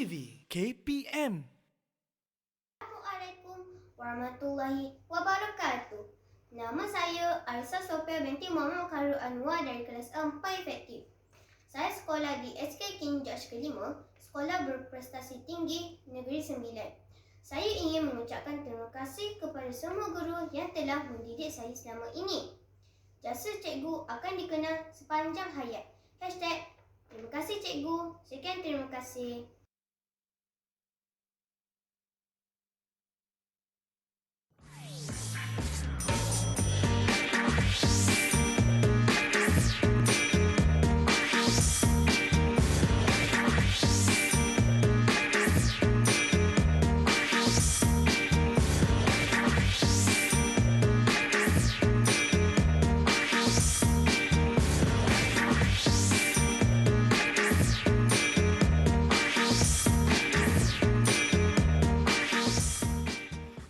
TV KPM. Assalamualaikum warahmatullahi wabarakatuh. Nama saya Aisyah Sofia binti Muhammad Khairul Anwar dari kelas 4 Efektif. Saya sekolah di SK King George ke-5, Sekolah Berprestasi Tinggi Negeri Sembilan. Saya ingin mengucapkan terima kasih kepada semua guru yang telah mendidik saya selama ini. Jasa cikgu akan dikenang sepanjang hayat. #Terima kasih cikgu. Sekian, terima kasih.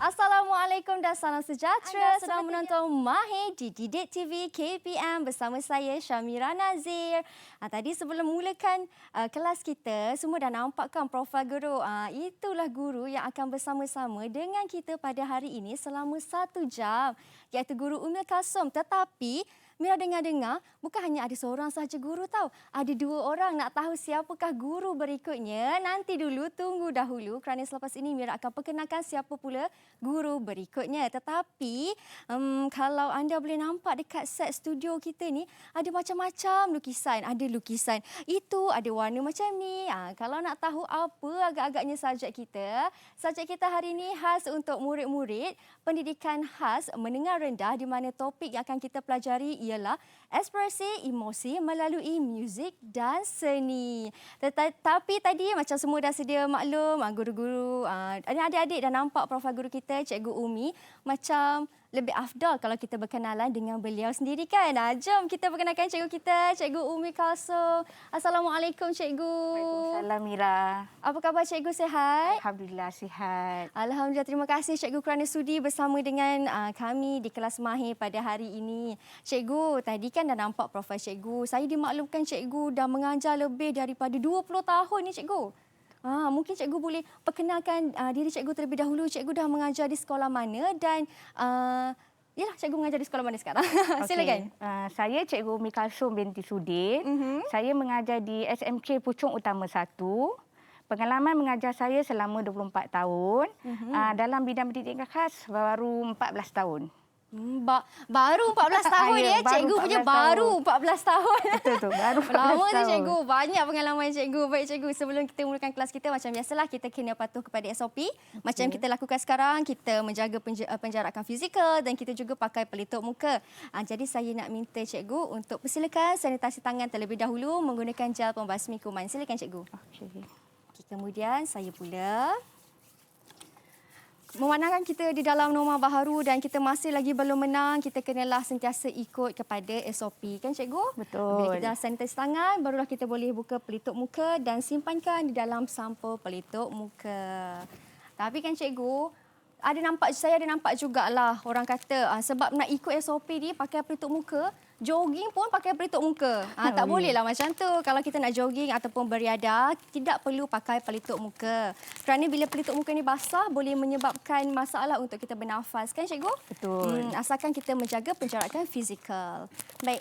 Assalamualaikum dan salam sejahtera. Sedang menonton Mahir di Didik TV KPM bersama saya Syamira Nazir. Tadi sebelum mulakan kelas kita, semua dah nampak kan profil guru. Itulah guru yang akan bersama-sama dengan kita pada hari ini selama 1 jam. Iaitu Guru Umi Kalsum. Tetapi Mira dengar-dengar, bukan hanya ada seorang sahaja guru tahu. Ada 2 orang. Nak tahu siapakah guru berikutnya? Nanti dulu, tunggu dahulu. Kerana selepas ini Mira akan perkenalkan siapa pula guru berikutnya. Tetapi, kalau anda boleh nampak dekat set studio kita ni, ada macam-macam lukisan. Ada lukisan itu, ada warna macam ni. Kalau nak tahu apa agak-agaknya subjek kita hari ini khas untuk murid-murid pendidikan khas menengah rendah, di mana topik yang akan kita pelajari ialah ekspresi emosi melalui muzik dan seni. Tetapi tadi macam semua dah sedia maklum, guru-guru, adik-adik dah nampak profil guru kita, Cikgu Umi, macam lebih afdal kalau kita berkenalan dengan beliau sendiri kan. Jom kita perkenalkan cikgu kita, Cikgu Umi Kalsum. Assalamualaikum cikgu. Waalaikumsalam Mira. Apa khabar cikgu, sihat? Alhamdulillah sihat. Alhamdulillah, terima kasih cikgu kerana sudi bersama dengan kami di kelas Mahir pada hari ini. Cikgu, tadi kan dah nampak profil cikgu. Saya dimaklumkan cikgu dah mengajar lebih daripada 20 tahun ni cikgu. Mungkin cikgu boleh perkenalkan diri cikgu terlebih dahulu. Cikgu dah mengajar di sekolah mana dan cikgu mengajar di sekolah mana sekarang? Silakan. Saya Cikgu Umi Kalsum binti Sudin. Saya mengajar di SMK Puchong Utama 1. Pengalaman mengajar saya selama 24 tahun. Dalam bidang pendidikan khas baru 14 tahun. Baru 14 tahun ya, cikgu punya baru 14 tahun. Betul tu, baru 14 tahun. Lama tu cikgu, banyak pengalaman cikgu. Baik cikgu, sebelum kita mulakan kelas kita, macam biasalah kita kena patuh kepada SOP. Macam kita lakukan sekarang, kita menjaga penjarakan fizikal dan kita juga pakai pelitup muka. Jadi saya nak minta cikgu untuk persilakan sanitasi tangan terlebih dahulu menggunakan gel pembasmi kuman. Silakan cikgu. Okey. Kemudian saya pula memandangkan kita di dalam norma baharu dan kita masih lagi belum menang, kita kenalah sentiasa ikut kepada SOP. Kan cikgu? Betul. Bila kita dah sanitize tangan, barulah kita boleh buka pelitup muka dan simpankan di dalam sampul pelitup muka. Tapi kan cikgu, saya ada nampak jugalah orang kata sebab nak ikut SOP ni pakai pelitup muka, jogging pun pakai pelitup muka. Tak bolehlah macam tu. Kalau kita nak jogging ataupun beriadah, tidak perlu pakai pelitup muka. Kerana bila pelitup muka ni basah, boleh menyebabkan masalah untuk kita bernafas. Kan cikgu? Betul. Asalkan kita menjaga penjarakan fizikal. Baik.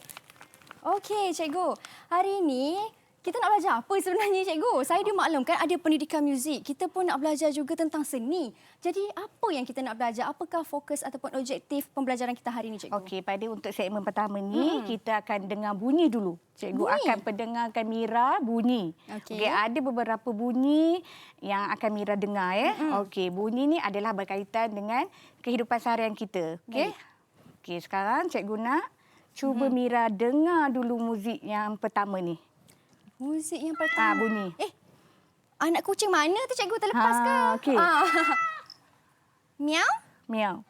Okey cikgu, hari ini kita nak belajar apa sebenarnya cikgu? Saya dimaklumkan ada pendidikan muzik. Kita pun nak belajar juga tentang seni. Jadi apa yang kita nak belajar? Apakah fokus ataupun objektif pembelajaran kita hari ini cikgu? Okey, pada untuk segmen pertama ni kita akan dengar bunyi dulu. Cikgu akan pendengarkan Mira bunyi. Okey, ada beberapa bunyi yang akan Mira dengar Okey, bunyi ni adalah berkaitan dengan kehidupan seharian kita. Okey. Okey, sekarang cikgu nak cuba Mira dengar dulu muzik yang pertama ni. Muzik yang pertama. Bunyi. Anak kucing mana tu cikgu, terlepas ke? Okey. Miau? Miau.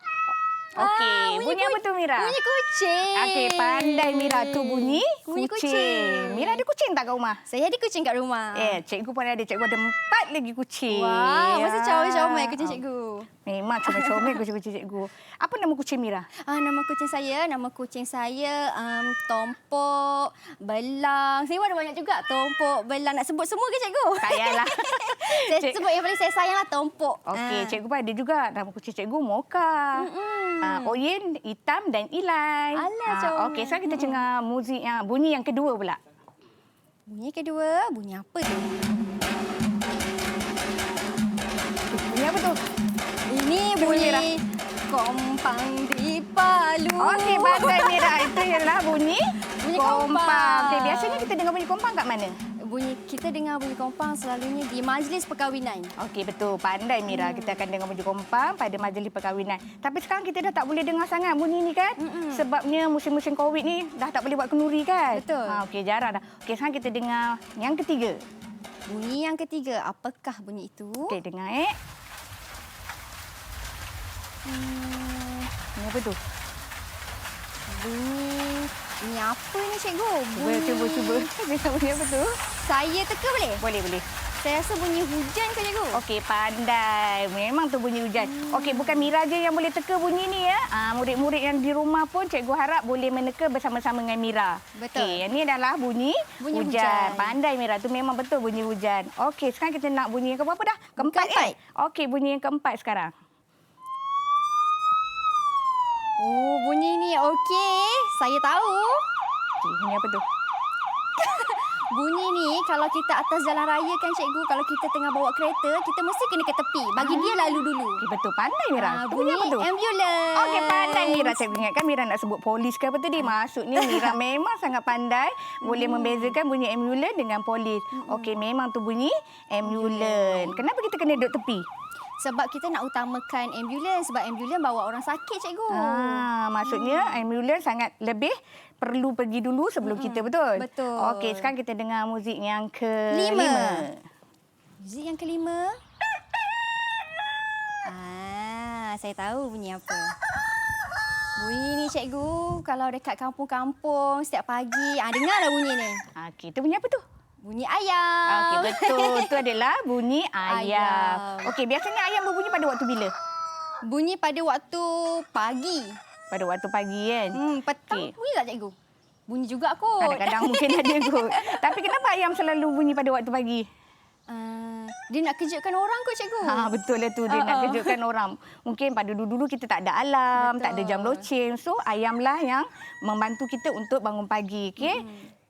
Okey, bunyi apa tu Mira? Bunyi kucing. Okey, pandai Mira tu bunyi kucing. Mira ada kucing tak kat rumah? Saya ada kucing kat rumah. Cikgu pun ada. Cikgu ada 4 lagi kucing. Wah, masa comel-comel kucing cikgu. Memang comel-comel kucing-kucing cikgu. Apa nama kucing Mira? Nama kucing saya Tompok, Belang. Saya pun ada banyak juga. Tompok, Belang. Nak sebut semua ke cikgu? Tak payahlah. Saya sebut yang paling saya sayang lah Tompok. Okey, cikgu pun ada juga. Nama kucing cikgu Moka. Oyen, Hitam dan Ilai. Alah, comel. Okey, sekarang kita dengar muzik yang bunyi yang kedua pula. Bunyi kedua, bunyi apa tu? Bunyi apa tu? Ini bunyi kompang di Palu. Okey, pandai Mira. Itu ialah bunyi kompang. Okey, biasanya kita dengar bunyi kompang kat mana? Kita dengar bunyi kompang selalunya di majlis perkahwinan. Okey, betul. Pandai Mira. Kita akan dengar bunyi kompang pada majlis perkahwinan. Tapi sekarang kita dah tak boleh dengar sangat bunyi ni kan? Sebabnya musim-musim COVID ni dah tak boleh buat kenduri kan? Betul. Okey, jarang dah. Okey, sekarang kita dengar yang ketiga. Bunyi yang ketiga, apakah bunyi itu? Okey, dengar Ini apa tu? Bunyi apa ni cikgu? Cuba. Dengar bunyi apa tu? Saya teka boleh? Boleh. Saya rasa bunyi hujan ke cikgu? Okey, pandai. Memang tu bunyi hujan. Okey, bukan Mira je yang boleh teka bunyi ni ya. Murid-murid yang di rumah pun cikgu harap boleh meneka bersama-sama dengan Mira. Betul. Okey, yang ni adalah bunyi hujan. Pandai Mira, tu memang betul bunyi hujan. Okey, sekarang kita nak bunyi yang keberapa dah? Keempat. Okey, bunyi yang keempat sekarang. Oh, bunyi ni okey. Saya tahu. Okey, bunyi apa tu? Bunyi ni kalau kita atas jalan raya kan cikgu, kalau kita tengah bawa kereta, kita mesti kena ke tepi. Bagi dia lalu dulu. Okey, betul. Pandai Mira. Bunyi apa tu? ambulans. Okey, pandai Mira. Saya ingatkan Mira nak sebut polis ke apa tadi. Maksudnya Mira memang sangat pandai. Boleh membezakan bunyi ambulans dengan polis. Okey, memang tu bunyi ambulans. Kenapa kita kena duduk tepi? Sebab kita nak utamakan ambulans. Sebab ambulans bawa orang sakit, cikgu. Maksudnya ambulans sangat lebih perlu pergi dulu sebelum kita, betul? Betul. Okey, sekarang kita dengar muzik yang kelima. Muzik yang kelima. Saya tahu bunyi apa. Bunyi ni, cikgu, kalau dekat kampung-kampung setiap pagi, dengarlah bunyi ni. Okey, tu bunyi apa tu? Bunyi ayam. Okey, betul. Itu adalah bunyi ayam. Okey, biasanya ayam berbunyi pada waktu bila? Bunyi pada waktu pagi. Pada waktu pagi kan? Petang bunyi tak cikgu? Bunyi juga kot. Kadang-kadang mungkin ada kot. Tapi kenapa ayam selalu bunyi pada waktu pagi? Dia nak kejutkan orang kot, cikgu. Betul lah tu. Dia nak kejutkan orang. Mungkin pada dulu-dulu kita tak ada alarm, tak ada jam loceng. So, ayamlah yang membantu kita untuk bangun pagi. Okey?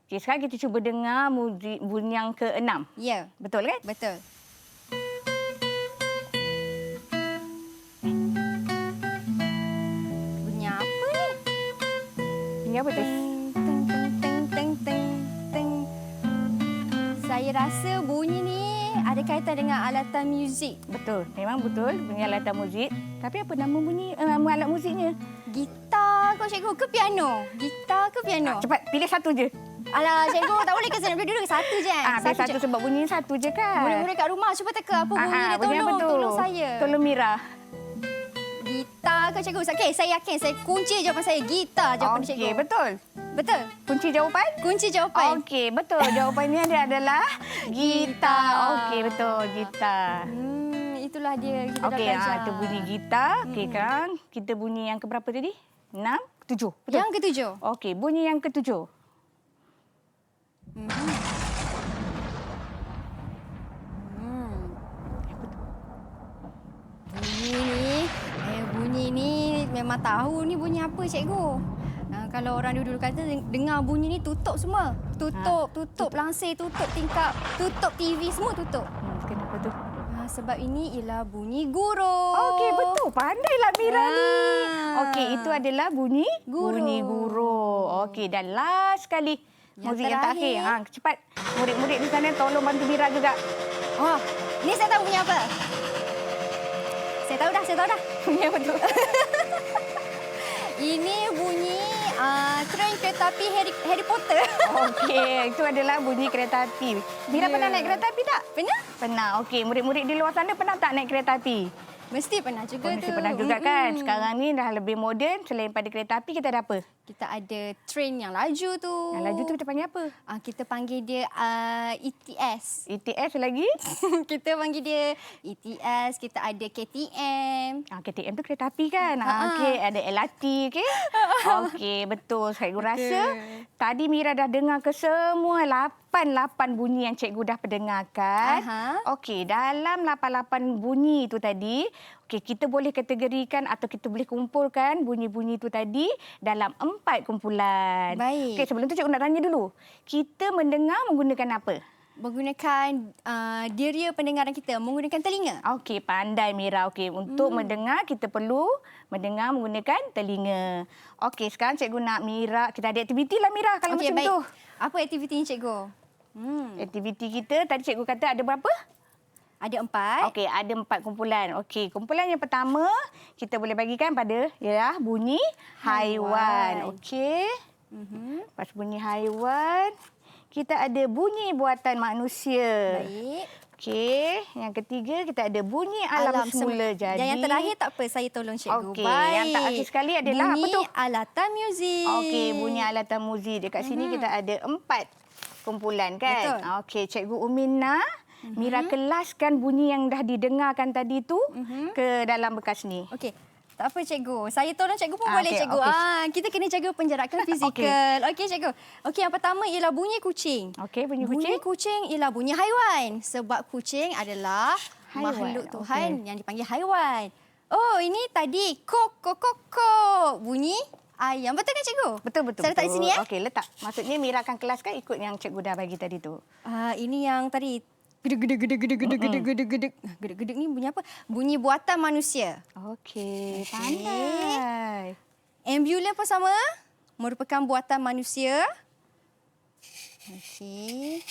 Okey, sekarang kita cuba dengar muzik bunyi yang ke-6. Ya. Betul kan? Betul. Bunyi apa ni? Bunyi apa tu? Teng, teng, teng, teng, teng, teng. Saya rasa bunyi ni ada kaitan dengan alatan muzik. Betul. Memang betul. Bunyi alatan muzik. Tapi apa nama bunyi alat muziknya? Gitar kot, cikgu, ke piano? Gitar ke piano? Cepat, pilih satu je. Alah, cikgu, tak boleh ke saya nak duduk satu je. Pilih satu sebab bunyi satu je kan? Murid-murid kat rumah, cuba teka apa bunyi dia. Bunyi apa tu? Tolong saya. Tolong Mira. Gitar ke, cikgu? Okey, saya yakin. Saya kunci jawapan saya. Gitar jawapan cikgu. Okey, betul. Betul. Kunci jawapan? Kunci jawapan. Okey, betul. Jawapannya dia adalah gitar. Okey, betul. Gitar. Itulah dia. Kita dah Okey, belajar. itu bunyi gitar. Okey kan? Kita bunyi yang keberapa tadi? 6, 7. Betul? Yang ketujuh. Okey, bunyi yang ketujuh. Bunyi ni memang tahu ni bunyi apa, cikgu. Kalau orang dulu kata dengar bunyi ni tutup semua. Tutup langsir, tutup tingkap, tutup TV, semua tutup. Kenapa tu? Sebab ini ialah bunyi gurau. Okey, betul. Pandailah Mira ni. Okey, itu adalah bunyi gurau. Bunyi gurau. Okey, dan last sekali. Muzik yang terakhir. Cepat. Murid-murid di sana tolong bantu Mira juga. Ni saya tahu bunyi apa. Saya tahu dah. Bunyi apa tu? Ini bunyi tren kereta api Harry Potter. Okey, itu adalah bunyi kereta api. Mira pernah naik kereta api tak? Pernah? Pernah. Okey, murid-murid di luar sana pernah tak naik kereta api? Mesti pernah juga Mesti tu. pernah juga kan. Sekarang ni dah lebih moden. Selain pada kereta api, kita ada apa? Kita ada train yang laju tu. Yang laju tu kita panggil apa? Kita panggil dia ETS. ETS lagi? Kita panggil dia ETS. Kita ada KTM. KTM tu kereta api kan? Okey, ada LRT, okey? Okey, betul. Cikgu rasa tadi Mira dah dengar ke semua 8 bunyi yang cikgu dah pendengarkan. Okey, dalam 8 bunyi tu tadi, okey, kita boleh kategorikan atau kita boleh kumpulkan bunyi-bunyi tu tadi dalam 4 kumpulan. Baik. Okey, sebelum tu cikgu nak tanya dulu. Kita mendengar menggunakan apa? Menggunakan deria pendengaran kita, menggunakan telinga. Okey, pandai Mira. Okey, untuk mendengar kita perlu mendengar menggunakan telinga. Okey, sekarang cikgu nak Mira, kita ada aktiviti lah Mira kalau Okey, macam baik. tu. Apa aktiviti ni cikgu? Aktiviti kita tadi cikgu kata ada berapa? Ada 4. Okey, ada 4 kumpulan. Okey, kumpulan yang pertama kita boleh bagikan pada ialah bunyi haiwan. Okey. Lepas bunyi haiwan, kita ada bunyi buatan manusia. Baik. Okey, yang ketiga kita ada bunyi alam semula jadi. Dan yang terakhir tak apa, saya tolong cikgu. Okey, Baik. yang terakhir sekali adalah bunyi apa tu? alatan muzik. Okey, bunyi alatan muzik. Dekat sini kita ada 4 kumpulan kan? Betul. Okey, Cikgu Umina, Mira kelaskan bunyi yang dah didengarkan tadi tu ke dalam bekas ni. Okey. Tak apa cikgu. Saya tolong cikgu pun boleh okey, cikgu. okey. Kita kena jaga penjarakan fizikal. Okey cikgu. Okey, yang pertama ialah bunyi kucing. Okey, bunyi Bunyi kucing. kucing ialah bunyi haiwan. Sebab kucing adalah Haiwan, makhluk Tuhan okey. yang dipanggil haiwan. Oh, ini tadi kok kok kok kok. Bunyi ayam. Betul kan cikgu? Betul. Saya letak di sini ya. Okey, letak. Maksudnya Mira akan kelaskan ikut yang cikgu dah bagi tadi tu. Ini yang tadi gedeg-gedeg ni bunyi apa? Bunyi buatan manusia. Okey, pandai. Ambulans pun sama, merupakan buatan manusia. Okey.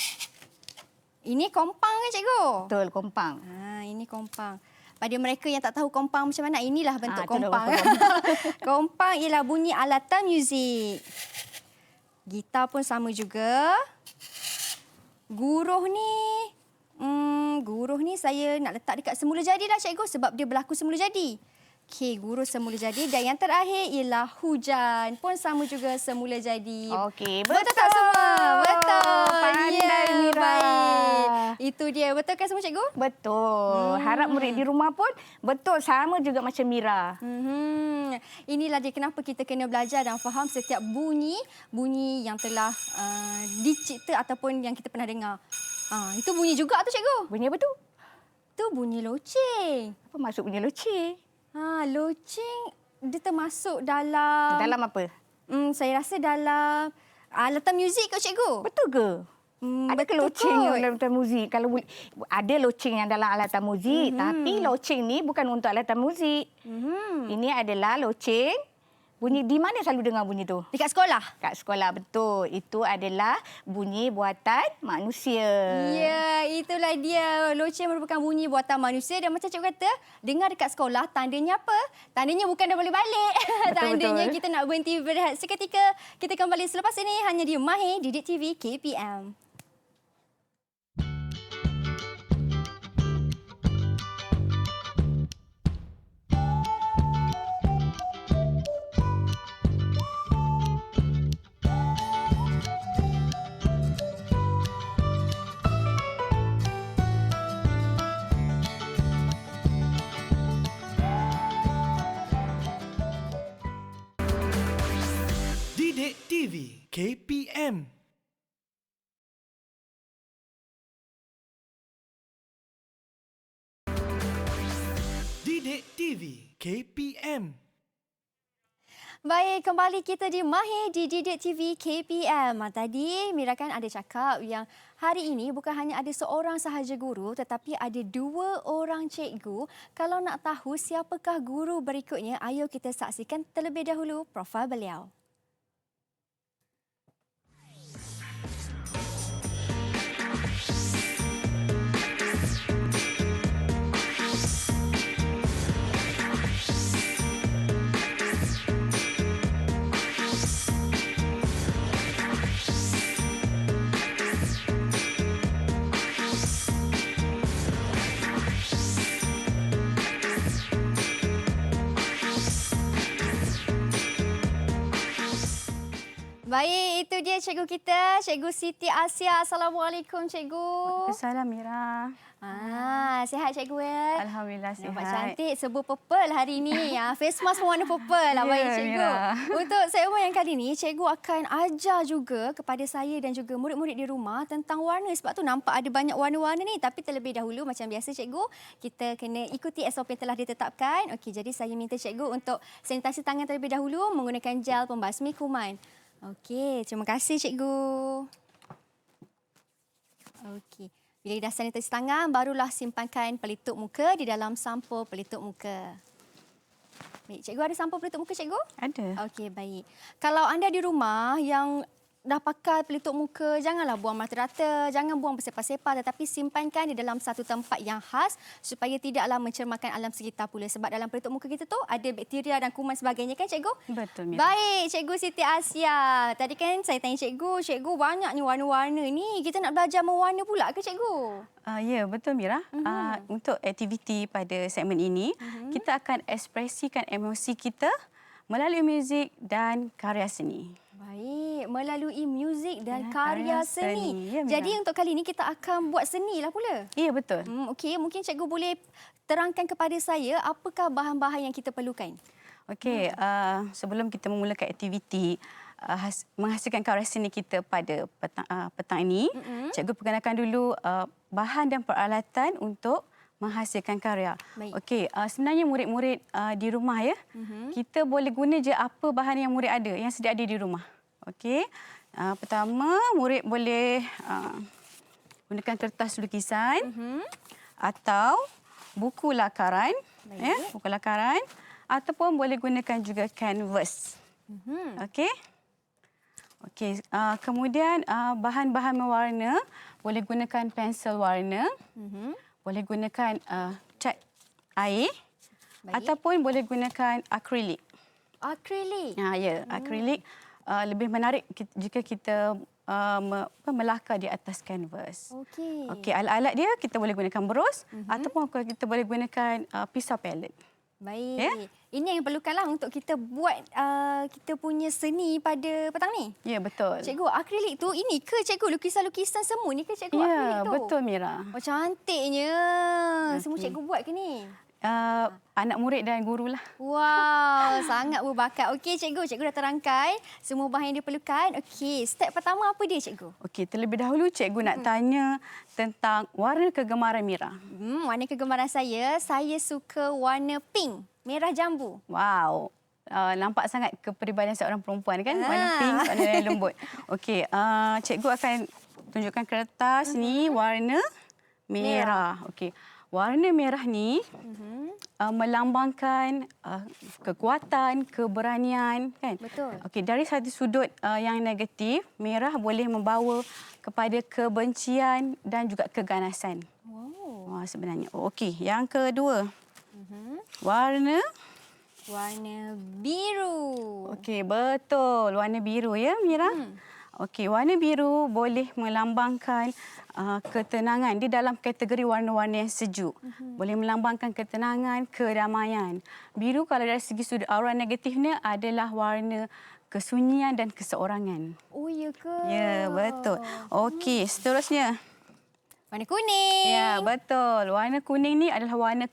Ini kompang kan cikgu? Betul, kompang. Ini kompang. Pada mereka yang tak tahu kompang macam mana, inilah bentuk tu dah kompang. Kompang ialah bunyi alatan muzik. Gitar pun sama juga. Guruh ni saya nak letak dekat semula jadi lah cikgu sebab dia berlaku semula jadi. Okey, guruh semula jadi. Dan yang terakhir ialah hujan pun sama juga semula jadi. Okey, Betul tak semua? Betul. Pandai Mira. Baik. Itu dia. Betul kan semua cikgu? Betul. Harap murid di rumah pun betul sama juga macam Mira. Inilah dia kenapa kita kena belajar dan faham setiap bunyi yang telah dicipta ataupun yang kita pernah dengar. Itu bunyi juga tu cikgu. Bunyi apa tu? Tu bunyi loceng. Apa maksud bunyi loceng? Loceng dia termasuk dalam... Dalam apa? Saya rasa dalam alatan muzik kot cikgu. Betul ke? Ada ke betul loceng kot. yang dalam alatan muzik? Kalau ada loceng yang dalam alatan muzik, tapi loceng ni bukan untuk alatan muzik. Ini adalah loceng. Bunyi di mana selalu dengar bunyi tu? Dekat sekolah. Kat sekolah, betul. Itu adalah bunyi buatan manusia. Ya, itulah dia. Loceng merupakan bunyi buatan manusia dan macam cikgu kata, dengar dekat sekolah, tandanya apa? Tandanya bukan dah boleh balik. Tandanya kita nak berhenti berehat seketika. Kita kembali selepas ini hanya di Mahir Didik TV KPM. Didik TV KPM. Didik TV KPM. Baik, kembali kita di Mahir di Didik TV KPM. Tadi Mira kan ada cakap yang hari ini bukan hanya ada seorang sahaja guru tetapi ada 2 orang cikgu. Kalau nak tahu siapakah guru berikutnya, ayo kita saksikan terlebih dahulu profil beliau. Baik, itu dia cikgu kita, Cikgu Siti Asia. Assalamualaikum, cikgu. Assalamualaikum Mira. Sihat cikgu ya? Alhamdulillah Nampak sihat. cantik, serba purple hari ni. Face mask pun warna purple lah. Baik, Ya, cikgu. Mira. Untuk segmen yang kali ni, cikgu akan ajar juga kepada saya dan juga murid-murid di rumah tentang warna. Sebab tu nampak ada banyak warna-warna ni. Tapi terlebih dahulu, macam biasa cikgu, kita kena ikuti SOP yang telah ditetapkan. Okey, jadi saya minta cikgu untuk sanitasi tangan terlebih dahulu menggunakan gel pembasmi kuman. Okey, terima kasih cikgu. Okey. Bila dah sanitasi tangan, barulah simpankan pelitup muka di dalam sampul pelitup muka. Baik, cikgu ada sampul pelitup muka, cikgu? Ada. Okey, baik. Kalau anda di rumah yang dah pakai pelitup muka, janganlah buang merata-rata, jangan buang bersepah-sepah, tetapi simpankan di dalam satu tempat yang khas supaya tidaklah mencermakan alam sekitar pula. Sebab dalam pelitup muka kita tu ada bakteria dan kuman sebagainya, kan cikgu? Betul, Mira. Baik, Cikgu Siti Asia. Tadi kan saya tanya cikgu banyak ni warna-warna ni. Kita nak belajar mewarna pula ke cikgu? Ya, betul Mira. Untuk aktiviti pada segmen ini, kita akan ekspresikan emosi kita melalui muzik dan karya seni. Baik, melalui muzik dan Ya, karya karya seni. seni. Ya, Mira. Jadi untuk kali ini kita akan buat seni lah pula. Ya, betul. Okey, mungkin cikgu boleh terangkan kepada saya apakah bahan-bahan yang kita perlukan? Okey, sebelum kita memulakan aktiviti menghasilkan karya seni kita pada petang ini, cikgu perkenalkan dulu bahan dan peralatan untuk menghasilkan karya. Baik. Okey, sebenarnya murid-murid di rumah ya, kita boleh guna je apa bahan yang murid ada, yang sedia ada di rumah. Okey, pertama murid boleh gunakan kertas lukisan atau buku lakaran, ya, buku lakaran, ataupun boleh gunakan juga kanvas. Okey. Okey, kemudian bahan-bahan mewarna boleh gunakan pensel warna, boleh gunakan cat air, ataupun boleh gunakan akrilik. Akrilik. Ya, akrilik lebih menarik jika kita melakar di atas kanvas. Okey. Okey, alat-alat dia kita boleh gunakan berus ataupun kita boleh gunakan pisau palet. Baik. Ya? Ini yang perlukanlah untuk kita buat kita punya seni pada petang ni. Ya, betul. Cikgu, akrilik tu ini ke cikgu? Lukisan-lukisan semua ni ke cikgu akrilik Ya, tu? betul Mira. Oh, cantiknya. Semua cikgu buat ke ni? Anak murid dan guru lah. Wow, sangat berbakat. Okey cikgu, cikgu dah terangkai semua bahan yang diperlukan. Okey, step pertama apa dia cikgu? Okey, terlebih dahulu cikgu nak tanya tentang warna kegemaran Mira. Warna kegemaran saya suka warna pink, merah jambu. Wow. Nampak sangat kepribadian seorang perempuan kan? Warna pink, warna yang lembut. Okey, cikgu akan tunjukkan kertas ni warna merah. Okey. Warna merah ni melambangkan kekuatan, keberanian, kan? Betul. Okey, dari satu sudut yang negatif, merah boleh membawa kepada kebencian dan juga keganasan. Wow. Sebenarnya. Okey, yang kedua. Warna biru. Okey, betul. Warna biru ya, Mira? Okey, warna biru boleh melambangkan ketenangan. Dia dalam kategori warna-warna yang sejuk. Boleh melambangkan ketenangan, kedamaian. Biru kalau dari segi sudut aura negatifnya adalah warna kesunyian dan keseorangan. Oh, ya ke? Ya, betul. Okey, seterusnya. Warna kuning. Ya, betul. Warna kuning ni adalah warna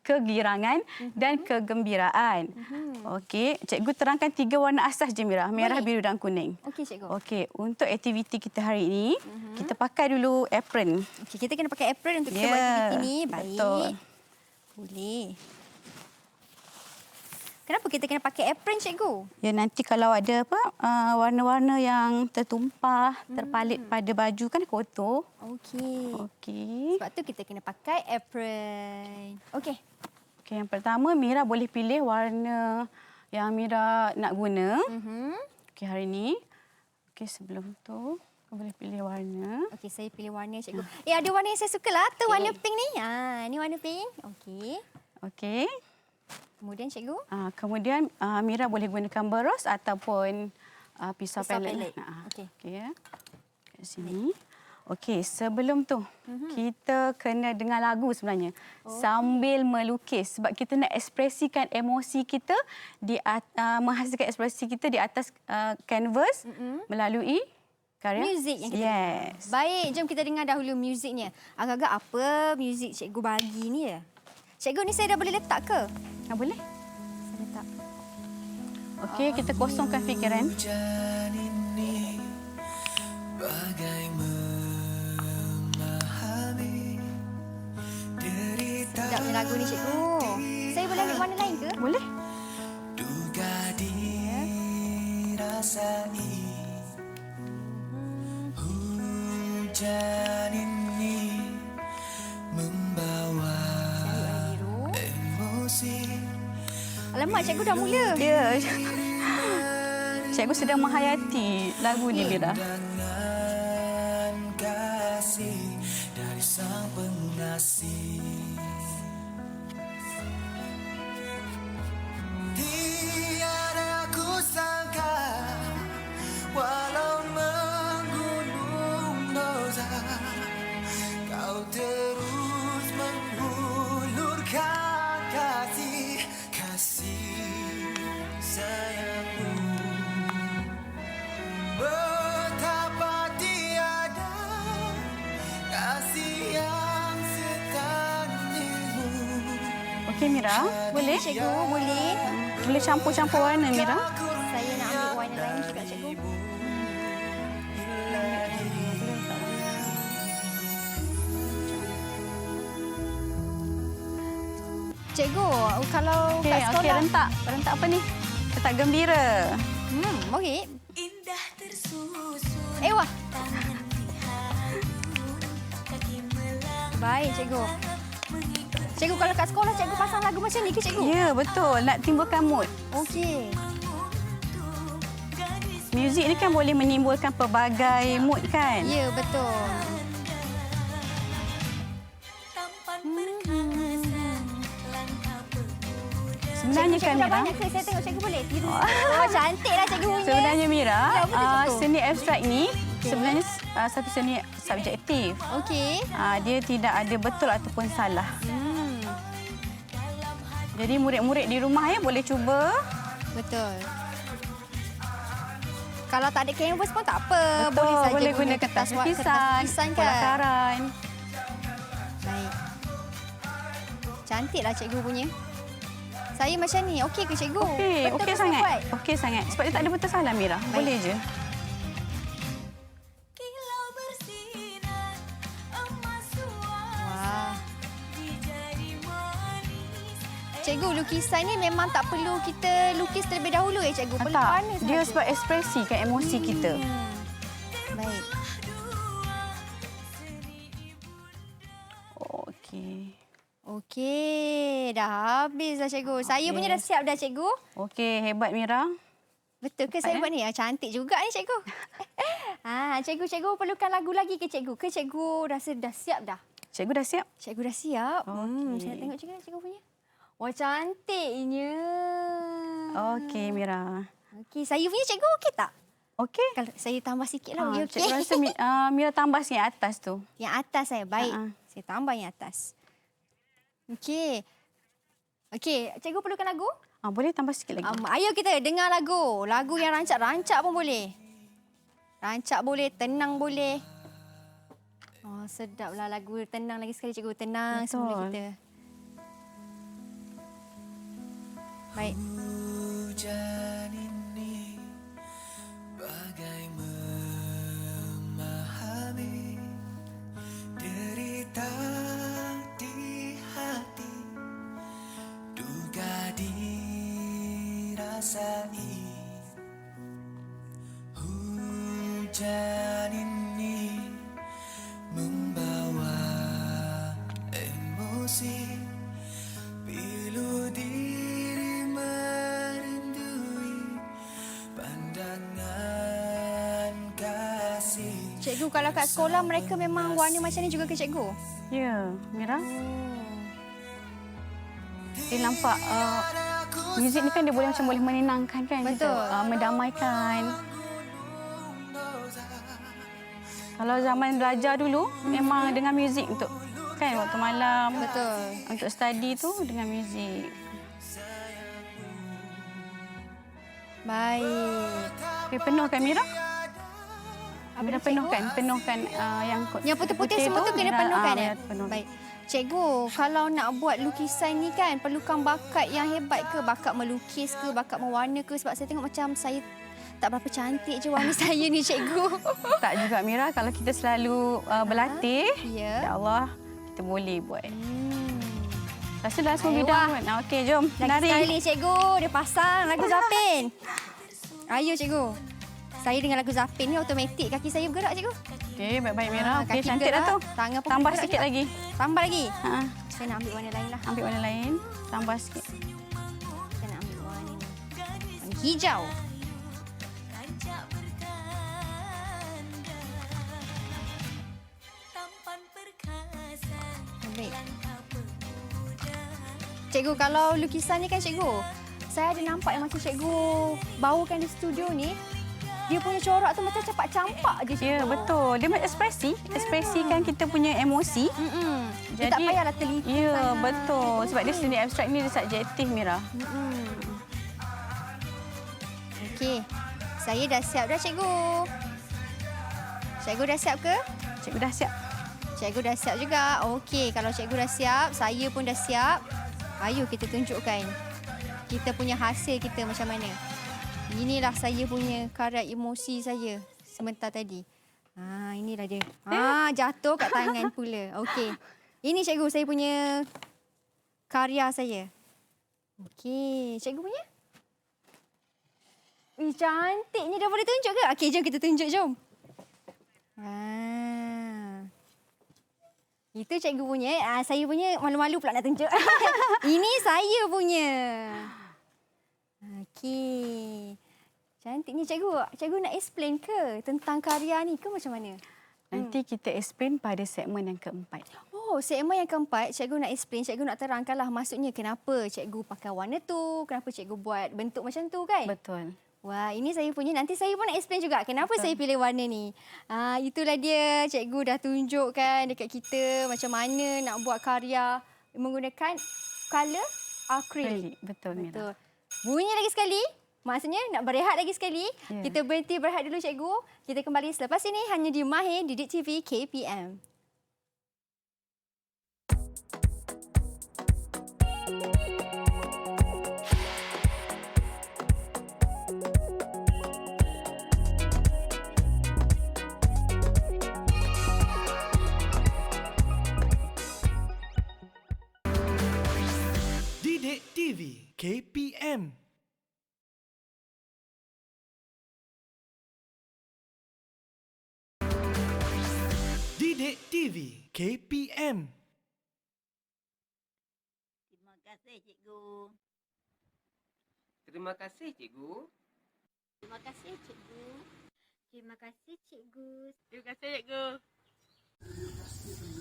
kegirangan dan kegembiraan. Okey, cikgu terangkan 3 warna asas je Mira, merah, biru dan kuning. Okey cikgu. Okey, untuk aktiviti kita hari ini, kita pakai dulu apron. Okey, kita kena pakai apron untuk kita buat aktiviti ni. Baik. Betul. Boleh. Kenapa kita kena pakai apron cikgu? Ya, nanti kalau ada warna-warna yang tertumpah, terpalit pada baju kan kotor. Okey. Okey. Sebab tu kita kena pakai apron. Okey. Okey, yang pertama Mira boleh pilih warna yang Mira nak guna. Okey, hari ini. Okey, sebelum tu boleh pilih warna. Okey, saya pilih warna cikgu. Ada warna yang saya suka lah tu, warna pink ni. Ni warna pink. Okey. Okey. Kemudian cikgu? Kemudian Mira boleh gunakan berus ataupun pisau palet. palet. Okey. Okey ya. Kat sini. Okey, sebelum tu kita kena dengar lagu sebenarnya sambil melukis sebab kita nak ekspresikan emosi kita menghasilkan ekspresi kita di atas kanvas melalui karya Muzik yang kita Yes. Baik, jom kita dengar dahulu muziknya. Agak-agak apa muzik cikgu bagi ni ya? Cikgu ni saya dah boleh letak ke? Boleh? Saya letak. Okey, kita kosongkan fikiran. Hujan ini bagai memahami derita Sedapnya lagu ni cikgu. Saya boleh ambil warna lain ke? Boleh? duga dirasai. Hujan ini membawa emosi. Alamak, cikgu dah mula. Ya. Cikgu sedang menghayati lagu ni, Mira. Dengan kasih dari sang pengasih. Tiada ku sangka walau menggunung dosa kau terus menghulurkan kasih sayangmu. Betapa tiada kasih yang setandingmu. Okey, Mira. Boleh? Cikgu, boleh. Boleh campur-campur warna, Mira. Saya nak ambil warna lain juga, cikgu. Cikgu, kalau kat sekolah... rentak. Rentak apa ni? Rentak gembira. Okey. Indah tersusun Wah. tangan di hatiku, kaki melangkah Baik, cikgu. Cikgu, kalau kat sekolah cikgu pasang lagu macam ni ke, cikgu? Ya, betul. Nak timbulkan mood. Okey. Muzik ni kan boleh menimbulkan pelbagai mood kan? Ya, betul. tampan perkasa, langkah pemuda. Sebenarnya kan, Cikgu dah Mira. banyak ke? Saya tengok cikgu boleh tiru. Oh, cantiklah cikgu punya. Sebenarnya, Mira, Ya, betul, cikgu. seni abstrak ni sebenarnya satu seni subjektif. Okey. Dia tidak ada betul ataupun salah. Jadi murid-murid di rumah boleh cuba. Betul. Kalau tak ada canvas pun tak apa. Betul, Boleh saja boleh guna guna kertas lukisan, kan. pelakaran. Baik. Cantiklah cikgu punya. Saya macam ni. Okey ke cikgu? Okey, Betul okey ke saya sangat. buat? Okey sangat. Sebab dia tak ada betul salah, Mira. Boleh je. Kilau bersinar, emas suara Wah. di jari manis. Cikgu, lukisan ni memang tak perlu kita lukis terlebih dahulu cikgu? Perlu Tak, warna dia sahaja? sebab ekspresikan emosi kita. Baik. Okey. Okey, dah habis dah cikgu. Saya punya dah siap dah cikgu. Okey, hebat Mira. Betul ke saya buat ni? Cantik juga ni cikgu. Cikgu perlukan lagu lagi ke cikgu? Ke cikgu rasa dah siap dah? Cikgu dah siap? Cikgu dah siap. Okey. Saya nak tengok cikgu punya. Wah, cantiknya. Okey, Mira. Okey, saya punya cikgu okey tak? Okey. Kalau saya tambah sikit lah. Okey. Cikgu rasa Mira tambah sikit atas tu. Yang atas saya. Baik. Ha-ha. Saya tambah yang atas. Okey. Okey, cikgu perlukan lagu? Boleh tambah sikit lagi. Ayo kita dengar lagu. Lagu yang rancak-rancak pun boleh. Rancak boleh, tenang boleh. Oh, sedaplah lagu. Tenang lagi sekali cikgu. Tenang semula kita. Baik. Hujan ini bagai memahami derita di hati, duga dirasai. Hujan ini membawa emosi, pilu diri merindui pandangan kasih. Cikgu, kalau kat sekolah mereka memang warna macam ni juga ke cikgu? Ya, Mira. Dia nampak muzik ni kan dia boleh macam boleh menenangkan kan? Betul. Kita, mendamaikan. Kalau zaman belajar dulu memang dengan muzik untuk kan waktu malam. Betul. Untuk study tu dengan muzik. Baik. Okay, penuhkan Mira. Mira penuhkan Yang putih-putih semua tu kena penuhkan penuh. Baik. Cikgu, kalau nak buat lukisan ni kan perlukan bakat yang hebat ke? Bakat melukis ke? Bakat mewarna ke? Sebab saya tengok macam saya tak berapa cantik je warna saya ni, cikgu. Tak juga Mira, kalau kita selalu berlatih, Ya. insya-Allah kita boleh buat. Rasalah semua Ayo, bidang kan. Okey, jom. Lagi sekali, cikgu. Dia pasang lagu Zapin. Ayo, cikgu. Saya dengan lagu Zapin ni automatik kaki saya bergerak, cikgu. Okey, baik-baik Mira. Okey, Kaki cantik dah tu. bergerak, tangan pun Tambah bergerak sikit juga. lagi. Tambah lagi? Ha. Saya nak ambil warna lain lah. Ambil warna lain, tambah sikit. Saya nak ambil warna ni. Warna hijau. Kancak bertanda tampan perkasa Baik. langkah pemuda. Cikgu, kalau lukisan ni kan cikgu, saya ada nampak yang macam cikgu bawakan di studio ni, dia punya corak tu macam campak je cikgu. Ya, betul. Dia ekspresi. Ekspresikan kita punya emosi. Dia tak payahlah teliti. Ya, sangat. betul. Sebab dia seni abstrak ni dia subjektif, Mira. Okey. Saya dah siap dah, cikgu. Cikgu dah siap ke? Cikgu dah siap. Cikgu dah siap juga. Okey, kalau cikgu dah siap, saya pun dah siap. Ayo kita tunjukkan kita punya hasil kita macam mana. Inilah saya punya karya emosi saya sebentar tadi. Inilah dia. Jatuh kat tangan pula. Okey. Ini cikgu saya punya karya saya. Okey, cikgu punya? Cantiknya dah boleh tunjuk ke? Okey, jom kita tunjuk, jom. Itu cikgu punya. Saya punya malu-malu pula nak tunjuk. Ini saya punya. Okey. Cantiknya cikgu. Cikgu nak explain ke tentang karya ni ke macam mana? Nanti kita explain pada segmen yang keempat. Oh, segmen yang keempat, cikgu nak explain, cikgu nak terangkanlah maksudnya kenapa cikgu pakai warna tu, kenapa cikgu buat bentuk macam tu kan? Betul. Wah, ini saya punya. Nanti saya pun nak explain juga kenapa saya pilih warna ni. Itulah dia. Cikgu dah tunjukkan dekat kita macam mana nak buat karya menggunakan colour akrilik. Betul, Mira. Betul. Bunyi lagi sekali. Maksudnya nak berehat lagi sekali. Ya. Kita berhenti berehat dulu, cikgu. Kita kembali selepas ini hanya di Mahir Didik TV KPM. Didik TV KPM. Didik TV KPM. Terima kasih, cikgu. Terima kasih, cikgu. Terima kasih, cikgu. Terima kasih, cikgu. Terima kasih, cikgu.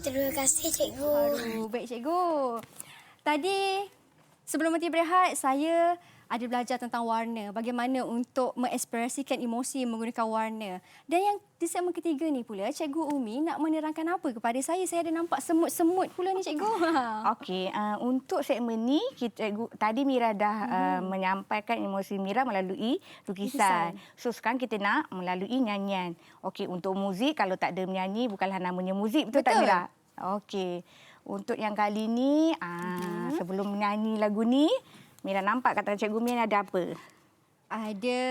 Terima kasih, cikgu. Baik, cikgu. Tadi sebelum berhenti berehat, saya ada belajar tentang warna. Bagaimana untuk mengekspresikan emosi menggunakan warna. Dan yang di segmen ketiga ni pula, Cikgu Umi nak menerangkan apa kepada saya? Saya ada nampak semut-semut pula ni, cikgu. Okey, untuk segmen ni tadi Mira dah menyampaikan emosi Mira melalui lukisan. So sekarang kita nak melalui nyanyian. Okey, untuk muzik kalau tak ada menyanyi bukanlah namanya muzik, betul tak Mira? Okey. Untuk yang kali ni sebelum menyanyi lagu ni, Mira nampak kat tangan Cikgu Min ada apa? Ada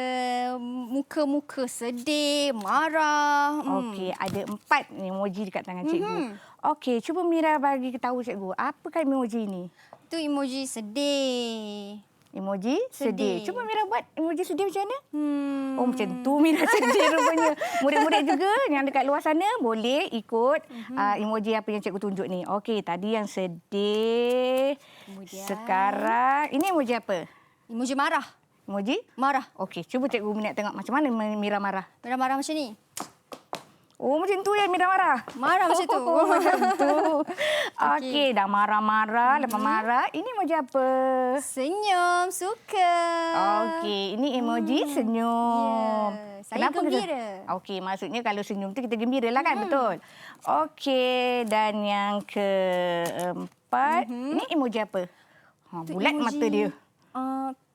muka-muka sedih, marah. Okey, ada 4 emoji dekat tangan Cikgu. Okey, cuba Mira bagi tahu Cikgu, apakah emoji ni? Itu emoji sedih. Emoji sedih. Cuba Mira buat emoji sedih macam mana? Hmm. Oh, macam tu Mira sedih rupanya. Murid-murid juga yang dekat luar sana boleh ikut emoji apa yang Cikgu tunjuk ni. Okey, tadi yang sedih. Kemudian Sekarang, ini emoji apa? emoji marah. Emoji? Marah. Okey, cuba Cikgu nak tengok macam mana Mira marah. Marah-marah macam ni. Oh, macam tu ya Mira marah? Marah macam tu. Oh, macam tu. Okey, dah marah-marah. Lepas marah, ini emoji apa? Senyum, suka. Okey, ini emoji senyum. Ya, saya gembira. Okey, maksudnya kalau senyum tu kita gembira lah kan, betul? Okey, dan yang keempat, ini emoji apa? Bulat Emoji, mata dia.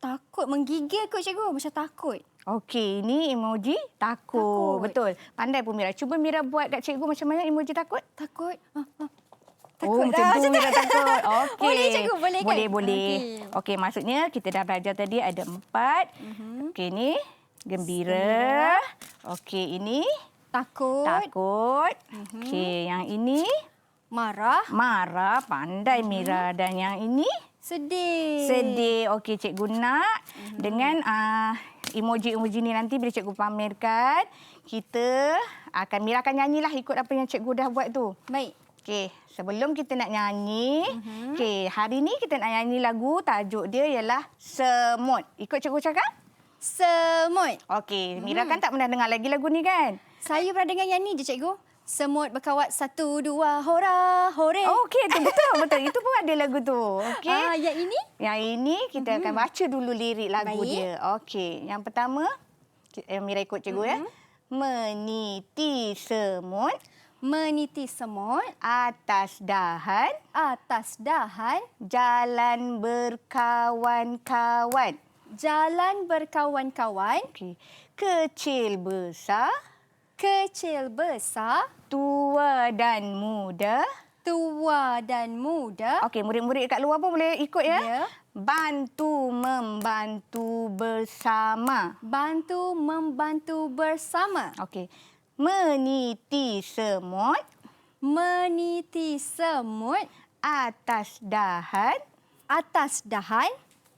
Takut, menggigil kot cikgu. Macam takut. Okey, ini emoji takut. Betul. Pandai pun Mira. Cuba Mira buat kat cikgu macam mana emoji takut. Takut. Oh, macam tu Mira takut. Okey. Boleh cikgu, boleh kan? Boleh. Okey, maksudnya kita dah belajar tadi ada 4. Okey, ni gembira. Okey, ini Takut. takut. Okey, yang ini Marah. marah. Pandai Mira. Dan yang ini Sedih. sedih. Okey, cikgu nak dengan emoji-emoji ni nanti bila cikgu pamerkan, kita Mira akan nyanyilah ikut apa yang cikgu dah buat tu. Baik. Okey, sebelum kita nak nyanyi, okey, hari ni kita nak nyanyi lagu tajuk dia ialah Semut. Ikut cikgu cakap? Semut. Okey, Mira kan tak pernah dengar lagi lagu ni kan? Saya pernah dengar yang ni je cikgu. Semut berkawat 1, 2, hora, hore. Oh, okey, tu betul, betul. Itu pun ada lagu tu. Okey. Yang ini? Yang ini kita akan baca dulu lirik lagu Baik. dia. Okey, yang pertama Mira ikut cikgu ya. Meniti semut Meniti semut atas dahan, atas dahan, jalan berkawan-kawan. jalan berkawan-kawan, Okey. Kecil besar, kecil besar, tua dan muda. tua dan muda. Okey, murid-murid kat luar pun boleh ikut ya. Ya. Bantu membantu bersama. Bantu membantu bersama. Okey. Meniti semut Meniti semut atas dahan, atas dahan,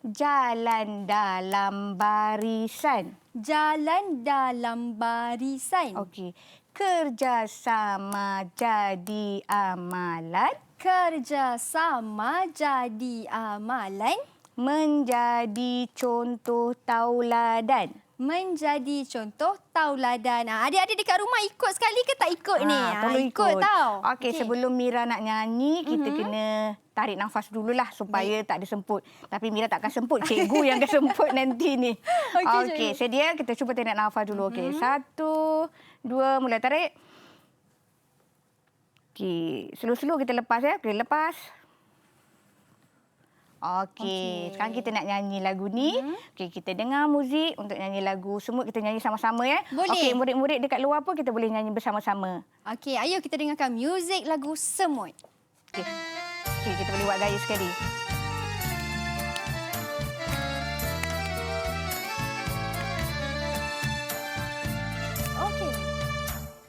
jalan dalam barisan. jalan dalam barisan. Okey. Kerjasama jadi amalan, Kerjasama jadi amalan, menjadi contoh tauladan. menjadi contoh tauladan. Adik-adik dekat rumah ikut sekali ke tak ikut ni? Perlu ikut. tau. Okey, sebelum Mira nak nyanyi, kita kena tarik nafas dululah supaya tak ada semput. Tapi Mira tak akan semput. Cikgu yang akan semput nanti ni. Okey, Okey, sedia? Kita cuba tarik nafas dulu. Okey, 1, 2, mula tarik. Okey, slow-slow kita lepas ya. Okey, lepas. Okey, sekarang kita nak nyanyi lagu ni. Okey, kita dengar muzik untuk nyanyi lagu Semut. Kita nyanyi sama-sama ya. Boleh. Okey, murid-murid dekat luar pun kita boleh nyanyi bersama-sama. Okey, ayo kita dengarkan muzik lagu Semut. Okey. Okey, kita boleh buat gaya sekali. Okey.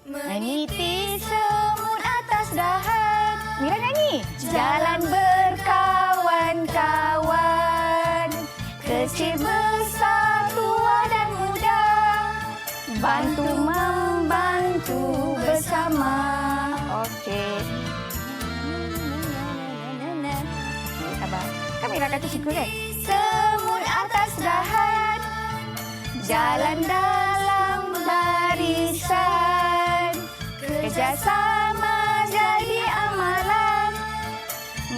Meniti semut atas dahan. Mira nyanyi. Jalan berkawan-kawan. Kecil besar, tua dan muda. Bantu membantu bersama. Okey. Okey, sabar. Kan Mira kata suka kan? Semut atas dahan. Jalan dalam barisan. Kerjasama jadi amalan.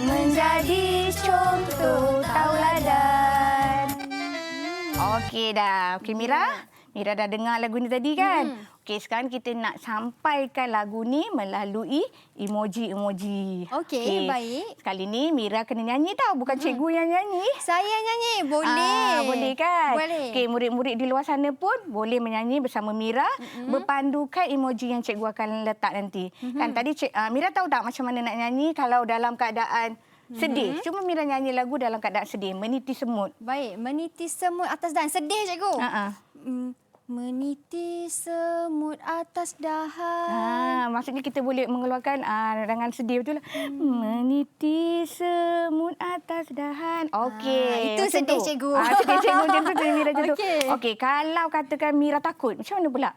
Menjadi contoh tauladan. Okey dah. Okey Mira. Mira dah dengar lagu ni tadi kan? Okey, sekarang kita nak sampaikan lagu ni melalui emoji-emoji. Okey, baik. Sekali ni Mira kena nyanyi tau. Bukan cikgu yang nyanyi. Saya nyanyi. Boleh. Boleh kan? Boleh. Okey, murid-murid di luar sana pun boleh menyanyi bersama Mira berpandukan emoji yang cikgu akan letak nanti. Kan tadi Mira tahu tak macam mana nak nyanyi kalau dalam keadaan sedih. Cuma Mira nyanyi lagu dalam keadaan sedih. Meniti semut. Baik, meniti semut atas dahan. Sedih cikgu. Uh-uh. Meniti semut atas dahan. Maksudnya kita boleh mengeluarkan dengan sedih betul lah. Meniti semut atas dahan. Okey. itu macam sedih, tu. cikgu. Sedih cikgu macam tu Mira macam tu. Okey. Okey, kalau katakan Mira takut, macam mana pula?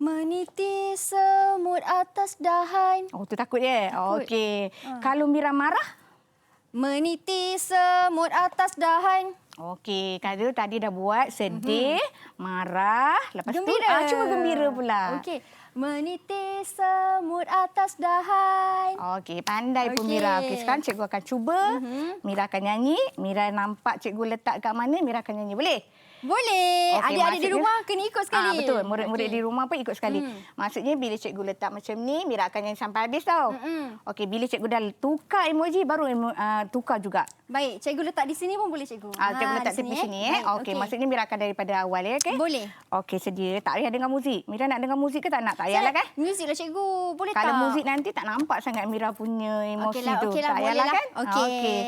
Meniti semut atas dahan. Oh, tu takut je. Takut. Okey. Kalau Mira marah? Meniti semut atas dahan. Okey, kalau tadi dah buat sedih, marah, lepas Gembira. tu cuba gembira pula. Okey. Meniti semut atas dahan. Okey, pandai pun Mira. Okey, sekarang cikgu akan cuba. Mira akan nyanyi. Mira nampak cikgu letak kat mana, Mira akan nyanyi. Boleh? Boleh. Okey, Adik-adik di maksudnya- rumah kena ikut sekali. Betul. Murid-murid di rumah pun ikut sekali. Maksudnya bila cikgu letak macam ni, Mira akan nyanyi sampai habis tau. Okey, bila cikgu dah tukar emoji, baru tukar juga. Baik, cikgu letak di sini pun boleh cikgu. Cikgu letak di sini. Baik, Okey, maksudnya Mira akan daripada awal ya. Okey? Boleh. Okey, sedia. Tak payah dengar muzik. Mira nak dengar muzik ke tak nak? Tak payahlah kan? Muzik lah cikgu. Boleh Kalau tak? muzik nanti tak nampak sangat Mira punya emosi Okeylah, tu. okeylah, Tak boleh payahlah lah. kan? Okey. Okey.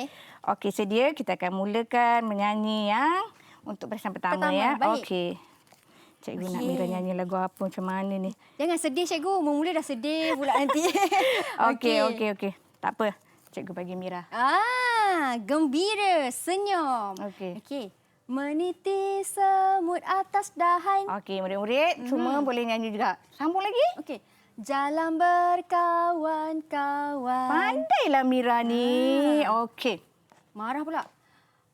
Okey, sedia. Kita akan mulakan menyanyi yang untuk barisan pertama ya. Baik. Okey. Cikgu nak Okey. Mira nyanyi lagu apa macam mana ni? Jangan sedih cikgu. Mula dah sedih pula nanti. Okey. Tak apa. Cikgu bagi Mira. Gembira, senyum. Okey. Meniti semut atas dahan. Okey, murid-murid semua boleh nyanyi juga. Sambung lagi. Okey. Jalan berkawan-kawan. Pandailah Mira ni. Okey. Marah pula.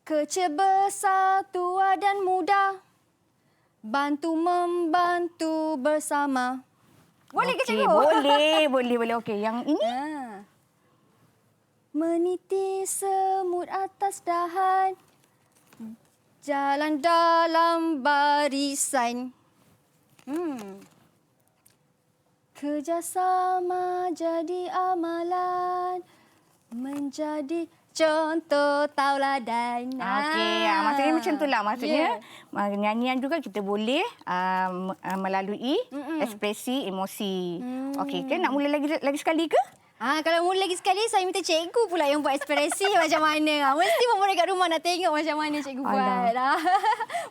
Kecil besar, tua dan muda. Bantu-membantu bersama. Boleh ke Okey, cikgu? boleh. Okey, yang ini. Meniti semut atas dahan. Jalan dalam barisan. Kerjasama jadi amalan. Menjadi contoh tauladan. Okey, maksudnya macam itulah. Maksudnya nyanyian juga kita boleh melalui ekspresi emosi. Okey, nak mula lagi sekali ke? Kalau mula lagi sekali, saya minta cikgu pula yang buat ekspresi macam mana. Mesti pemuda kat rumah nak tengok macam mana cikgu buat.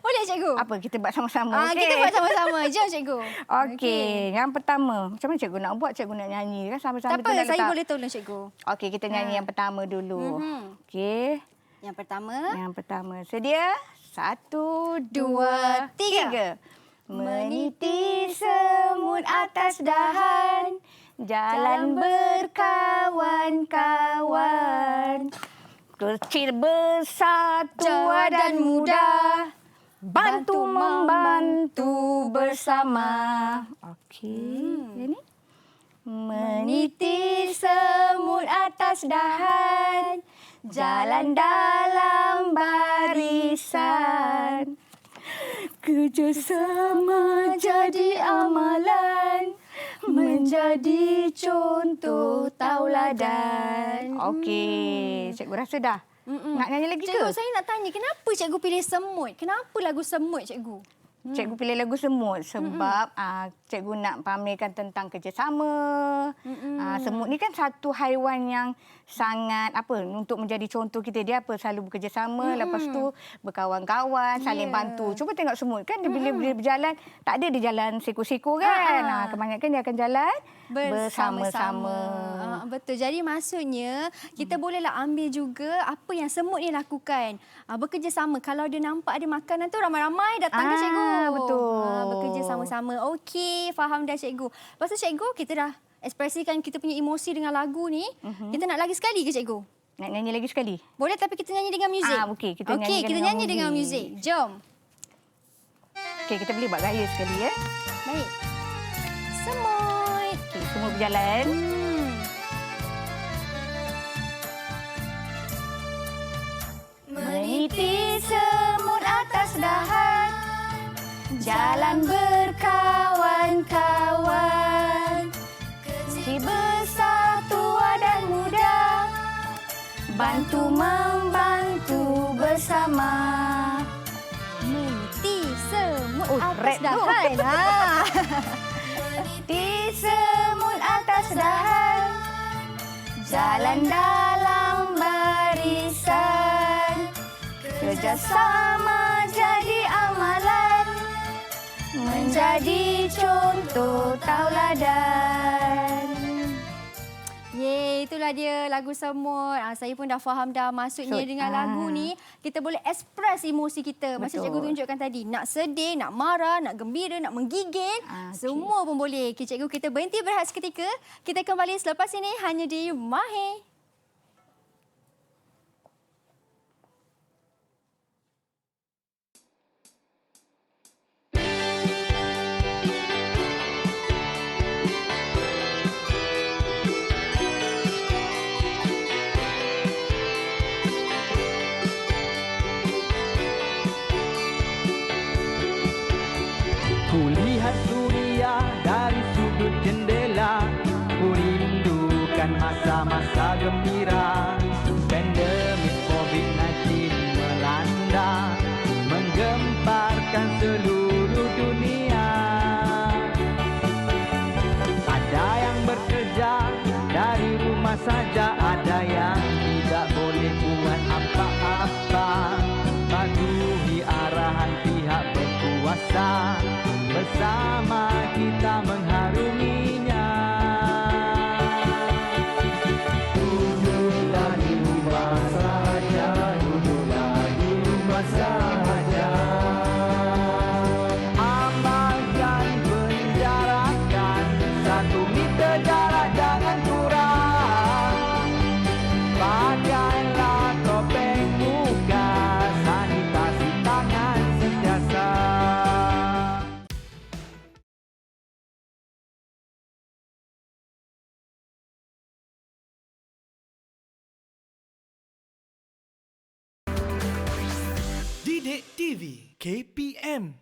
Boleh cikgu? Apa, kita buat sama-sama? Okey. Kita buat sama-sama. Jom cikgu. Okey, yang pertama. Macam mana cikgu nak buat? Cikgu nak nyanyi kan? Sama-sama Tak apa, tu dah saya letak. boleh tolong cikgu. Okey, kita nyanyi yang pertama dulu. Okey. Yang pertama. Yang pertama. Sedia? 1, 2, 3. Meniti semut atas dahan, jalan berkawan-kawan. Kecil besar, tua dan muda, bantu-membantu bersama. Okey. Ini. Meniti semut atas dahan, jalan dalam barisan. Kerjasama jadi amalan, menjadi contoh tauladan. Okey, cikgu rasa dah. Nak nyanyi lagi Cikgu, ke? saya nak tanya, kenapa cikgu pilih semut? Kenapa lagu semut cikgu? Cikgu pilih lagu semut sebab cikgu nak pamerkan tentang kerjasama. Semut ni kan satu haiwan yang sangat untuk menjadi contoh kita. Dia selalu bekerjasama, lepas tu berkawan-kawan, saling bantu. Cuba tengok semut kan dia bila berjalan, tak ada dia jalan seko-seko kan. Kebanyakan dia akan jalan bersama-sama. Betul. Jadi maksudnya kita bolehlah ambil juga apa yang semut ni lakukan. Bekerjasama. Kalau dia nampak ada makanan tu ramai-ramai datang ke cikgu. Betul. Bekerja sama-sama. Okey, faham dah cikgu. Lepas tu cikgu, kita dah ekspresikan kita punya emosi dengan lagu ni. Kita nak lagi sekali ke cikgu? Nak nyanyi lagi sekali? Boleh, tapi kita nyanyi dengan muzik. Okey, kita nyanyi dengan muzik. Jom. Okey, kita boleh buat gaya sekali ya. Baik. Semut. Okey, semua berjalan. Meniti semut atas dahan, jalan berkawan-kawan. Kecil besar, tua dan muda, bantu-membantu bersama. Meniti semut atas rap tu. dahan. Meniti semut atas dahan, jalan dalam barisan. Kerjasama jadi amalan, menjadi contoh tauladan. Itulah dia lagu semut. Saya pun dah faham dah maksudnya dengan lagu ni. Kita boleh ekspres emosi kita. Macam cikgu tunjukkan tadi. Nak sedih, nak marah, nak gembira, nak menggigil. Semua pun boleh. Okay, cikgu, kita berhenti berehat seketika. Kita kembali selepas ini hanya di Mahir. Kulihat suria dari sudut jendela, ku rindukan masa-masa gembira. Pandemik COVID-19 melanda, menggemparkan seluruh dunia. Ada yang bekerja dari rumah saja, ada yang tidak boleh buat apa-apa. Patuhi arahan pihak berkuasa, bersama kita mengharunginya. Duduklah di rumah saja, duduklah di rumah saja. Amalkan penjarakan 1 meter jarak jangan kurang. Pakailah topeng muka, sanitasi tangan sentiasa. Didik TV KPM.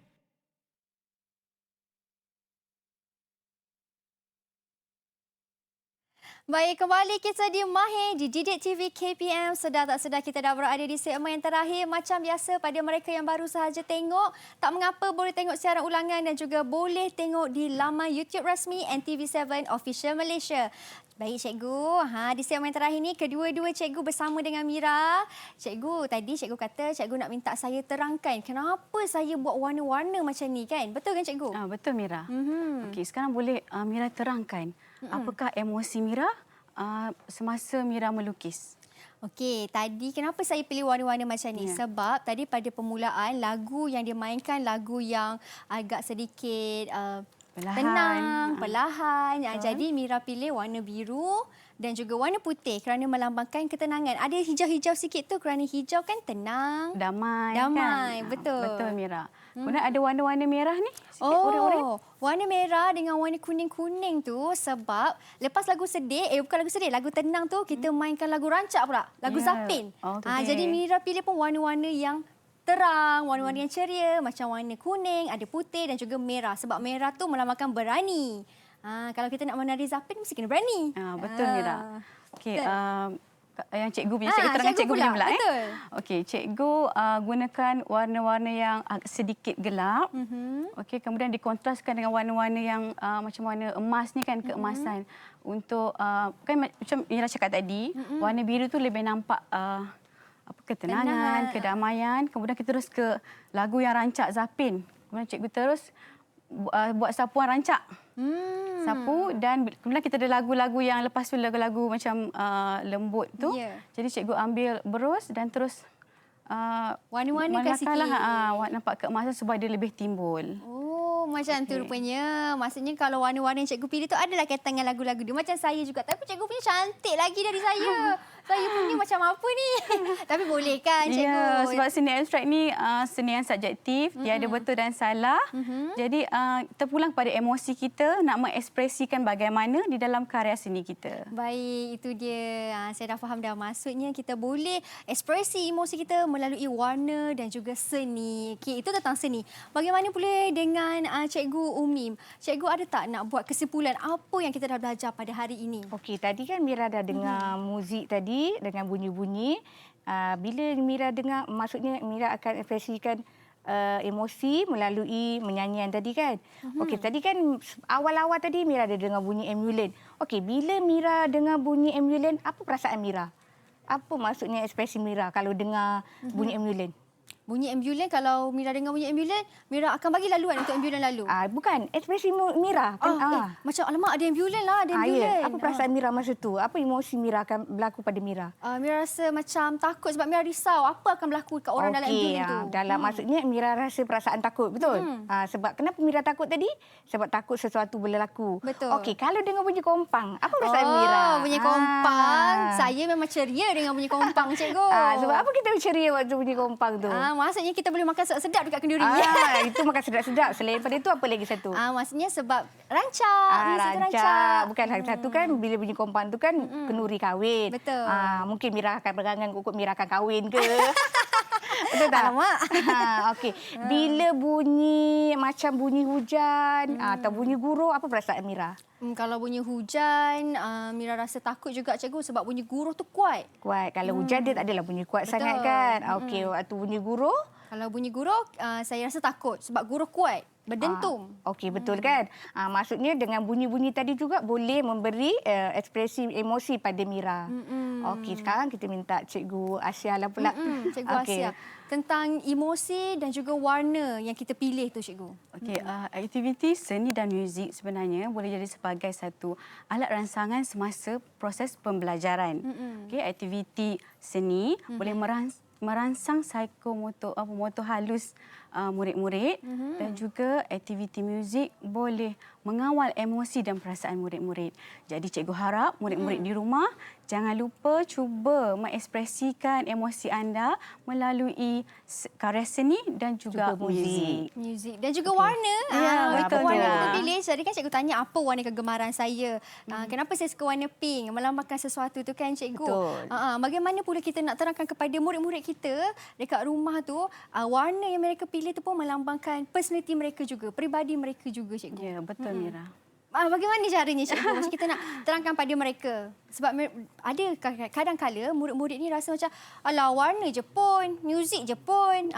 Baik, kembali kita di Mahir di Didik TV KPM. Sedar tak sedar kita dah berada di segmen yang terakhir. Macam biasa pada mereka yang baru sahaja tengok, tak mengapa boleh tengok siaran ulangan dan juga boleh tengok di laman YouTube rasmi NTV7 Official Malaysia. Baik cikgu, di segmen terakhir ni kedua-dua cikgu bersama dengan Mira. Cikgu, tadi cikgu kata cikgu nak minta saya terangkan kenapa saya buat warna-warna macam ni kan? Betul kan cikgu? Betul Mira. Okey, sekarang boleh Mira terangkan apakah emosi Mira semasa Mira melukis? Okey, tadi kenapa saya pilih warna-warna macam ni? Sebab tadi pada permulaan lagu yang dimainkan lagu yang agak sedikit tenang, perlahan. Jadi Mira pilih warna biru dan juga warna putih kerana melambangkan ketenangan. Ada hijau-hijau sikit tu kerana hijau kan tenang. Damai Damai, kan? betul. Betul Mira. Kemudian ada warna-warna merah ni? Sikit oranye-oranye. Warna merah dengan warna kuning-kuning tu sebab lepas lagu sedih, bukan lagu sedih, lagu tenang tu kita mainkan lagu rancak pula, lagu Zapin. Jadi Mira pilih pun warna-warna yang terang, warna-warna yang ceria macam warna kuning, ada putih dan juga merah. Sebab merah tu melambangkan berani. Kalau kita nak menari Zapin mesti kena berani. Betul Mira. Okey, yang cikgu punya, cikgu terangkan cikgu punya pula. Betul. Okey, cikgu gunakan warna-warna yang sedikit gelap. Okey, kemudian dikontraskan dengan warna-warna yang macam warna emas ni kan, keemasan. Untuk kan macam Mira cakap tadi, warna biru tu lebih nampak ketenangan, kedamaian. Kemudian kita terus ke lagu yang rancak Zapin. Kemudian cikgu terus buat sapuan rancak. Sapu dan kemudian kita ada lagu-lagu yang lepas tu lagu-lagu macam lembut tu. Jadi cikgu ambil berus dan terus warna-warnakan sikit. Nampak keemasan supaya dia lebih timbul. Macam tu rupanya. Maksudnya kalau warna-warna yang cikgu pilih tu adalah kaitan dengan lagu-lagu dia. Macam saya juga. Tapi cikgu punya cantik lagi dari saya. Saya punya macam apa ni? Tapi boleh kan cikgu? Ya, sebab seni abstrak ni seni yang subjektif. Dia ada betul dan salah. Jadi terpulang pada emosi kita nak mengekspresikan bagaimana di dalam karya seni kita. Baik, itu dia. Saya dah faham dah. Maksudnya kita boleh ekspresi emosi kita melalui warna dan juga seni. Okey, itu tentang seni. Bagaimana pula dengan Cikgu Umim? Cikgu ada tak nak buat kesimpulan apa yang kita dah belajar pada hari ini? Okey, tadi kan Mira dah dengar muzik tadi dengan bunyi-bunyi. Bila Mira dengar, maksudnya Mira akan ekspresikan emosi melalui menyanyian tadi kan. Okey, tadi kan awal-awal tadi Mira ada dengar bunyi ambulan. Okey, bila Mira dengar bunyi ambulan, apa perasaan Mira? Apa maksudnya ekspresi Mira kalau dengar bunyi ambulan? Bunyi ambulan, kalau Mira dengar bunyi ambulan, Mira akan bagi laluan untuk ambulan lalu. Bukan, ekspresi Mira. Macam alamak ada ambulan lah, ada ambulan. Ya. Apa perasaan Mira masa tu? Apa emosi Mira akan berlaku pada Mira? Mira rasa macam takut sebab Mira risau apa akan berlaku kat orang dalam ambulan tu. Dalam maksudnya Mira rasa perasaan takut, betul? Sebab kenapa Mira takut tadi? Sebab takut sesuatu berlaku. Betul. Okey, kalau dengar bunyi kompang, apa perasaan Mira? Bunyi kompang. Saya memang ceria dengan bunyi kompang, cikgu. Sebab apa kita ceria waktu bunyi kompang tu? Maksudnya kita boleh makan sedap-sedap dekat kenduri. Itu makan sedap-sedap. Selain daripada itu, apa lagi satu? Maksudnya sebab rancak. Rancak. Bukan satu kan, bila bunyi kompang tu kan kenduri kahwin. Betul. Mungkin Mira akan berangan, ukut Mira akan kahwin ke. Betul Betul tak? Alamak. Okey. Bila bunyi macam bunyi hujan atau bunyi guru, apa perasaan Mira? Kalau bunyi hujan, Mira rasa takut juga cikgu sebab bunyi guruh tu kuat. Kuat. Kalau hujan dia tak adalah bunyi kuat Betul. sangat kan? Okey, waktu bunyi guru Kalau bunyi guruh, saya rasa takut sebab guruh kuat, berdentum. Okey, betul kan? Maksudnya dengan bunyi-bunyi tadi juga boleh memberi ekspresi emosi pada Mira. Okey, sekarang kita minta Cikgu Asia lah pula. Cikgu Asia, tentang emosi dan juga warna yang kita pilih tu cikgu. Okey, aktiviti seni dan muzik sebenarnya boleh jadi sebagai satu alat rangsangan semasa proses pembelajaran. Okey, aktiviti seni boleh merangsang psikomotor motor halus murid-murid dan juga aktiviti muzik boleh mengawal emosi dan perasaan murid-murid. Jadi cikgu harap murid-murid di rumah jangan lupa cuba mengekspresikan emosi anda melalui karya seni dan juga muzik. Muzik dan juga warna. Ya, betul warna je. kita pilih. Jadi kan cikgu tanya apa warna kegemaran saya. Kenapa saya suka warna pink? Melambangkan sesuatu tu kan cikgu. Betul. Bagaimana pula kita nak terangkan kepada murid-murid kita dekat rumah tu, warna yang mereka pilih tu pun melambangkan personaliti mereka juga, peribadi mereka juga cikgu. Ya, betul Mira. Bagaimana caranya cikgu? Macam kita nak terangkan pada mereka. Sebab ada kadang-kala murid-murid ni rasa macam alah warna je pun, muzik je pun.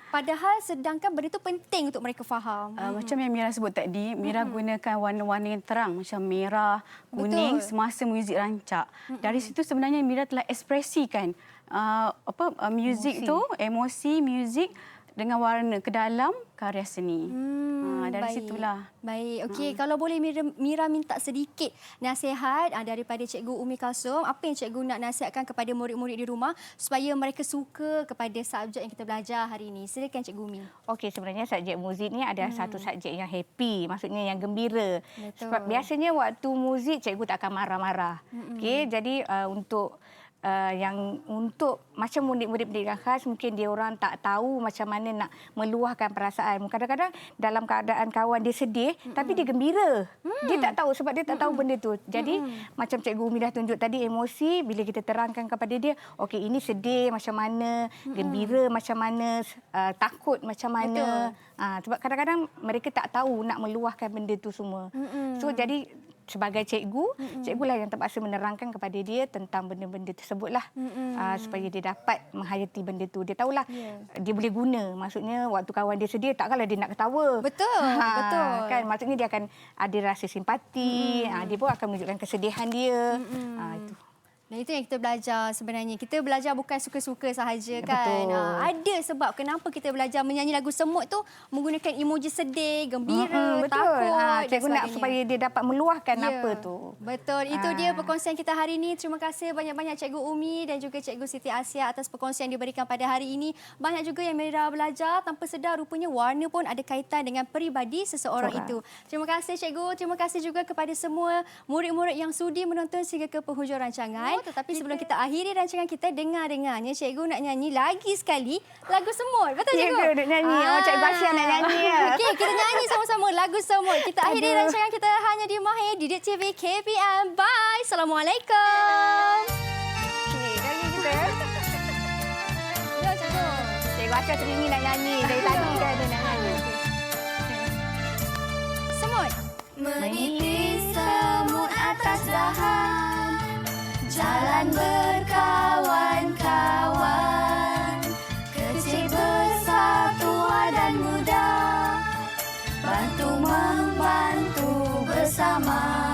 Padahal sedangkan benda tu penting untuk mereka faham. Macam yang Mira sebut tadi, Mira gunakan warna-warna yang terang macam merah, kuning semasa muzik rancak. Dari situ sebenarnya Mira telah ekspresikan muzik tu, emosi muzik dengan warna ke dalam karya seni. Dari situlah. Baik, okey. Kalau boleh Mira minta sedikit nasihat daripada Cikgu Umi Kalsum, apa yang cikgu nak nasihatkan kepada murid-murid di rumah supaya mereka suka kepada subjek yang kita belajar hari ini. Silakan Cikgu Umi. Okey, sebenarnya subjek muzik ni ada satu subjek yang happy, maksudnya yang gembira. Betul. Sebab biasanya waktu muzik cikgu tak akan marah-marah. Okey, jadi untuk untuk macam murid-murid pendidikan khas mungkin dia orang tak tahu macam mana nak meluahkan perasaan. Kadang-kadang dalam keadaan kawan dia sedih tapi dia gembira. Dia tak tahu sebab dia tak tahu benda tu. Jadi macam Cikgu Umi dah tunjuk tadi, emosi bila kita terangkan kepada dia, okey ini sedih macam mana, gembira macam mana, takut macam mana. Sebab kadang-kadang mereka tak tahu nak meluahkan benda tu semua. So jadi sebagai cikgu, cikgu lah yang terpaksa menerangkan kepada dia tentang benda-benda tersebutlah supaya dia dapat menghayati benda tu. Dia tahulah dia boleh guna. Maksudnya waktu kawan dia sedih, takkanlah dia nak ketawa. Betul, betul. Kan maksudnya dia akan ada rasa simpati, dia pun akan menunjukkan kesedihan dia. Itu. Dan itu yang kita belajar sebenarnya. Kita belajar bukan suka-suka sahaja kan. Ada sebab kenapa kita belajar menyanyi lagu Semut tu menggunakan emoji sedih, gembira, betul. takut dan Cikgu nak sebagainya. supaya dia dapat meluahkan apa tu. Betul. Itu dia perkongsian kita hari ini. Terima kasih banyak-banyak Cikgu Umi dan juga Cikgu Siti Asia atas perkongsian yang diberikan pada hari ini. Banyak juga yang Mira belajar tanpa sedar rupanya warna pun ada kaitan dengan peribadi seseorang itu. Terima kasih Cikgu. Terima kasih juga kepada semua murid-murid yang sudi menonton sehingga ke penghujung rancangan. Tetapi sebelum kita akhiri rancangan kita, dengar-dengarnya Cikgu nak nyanyi lagi sekali lagu Semut. Betul Cikgu? Ya, duduk nyanyi. Cikgu Asia nak nyanyi. Okey, kita nyanyi sama-sama lagu Semut. Kita akhiri rancangan kita hanya di Mahir Didik TV KPM. Bye. Assalamualaikum. Okey, nyanyi kita. Ya, Cikgu. Cikgu Asia teringin nak nyanyi. Dari tadi kan dia nak nyanyi. Semut. Meniti semut atas dahan, jalan berkawan-kawan, kecil besar tua dan muda, bantu membantu bersama.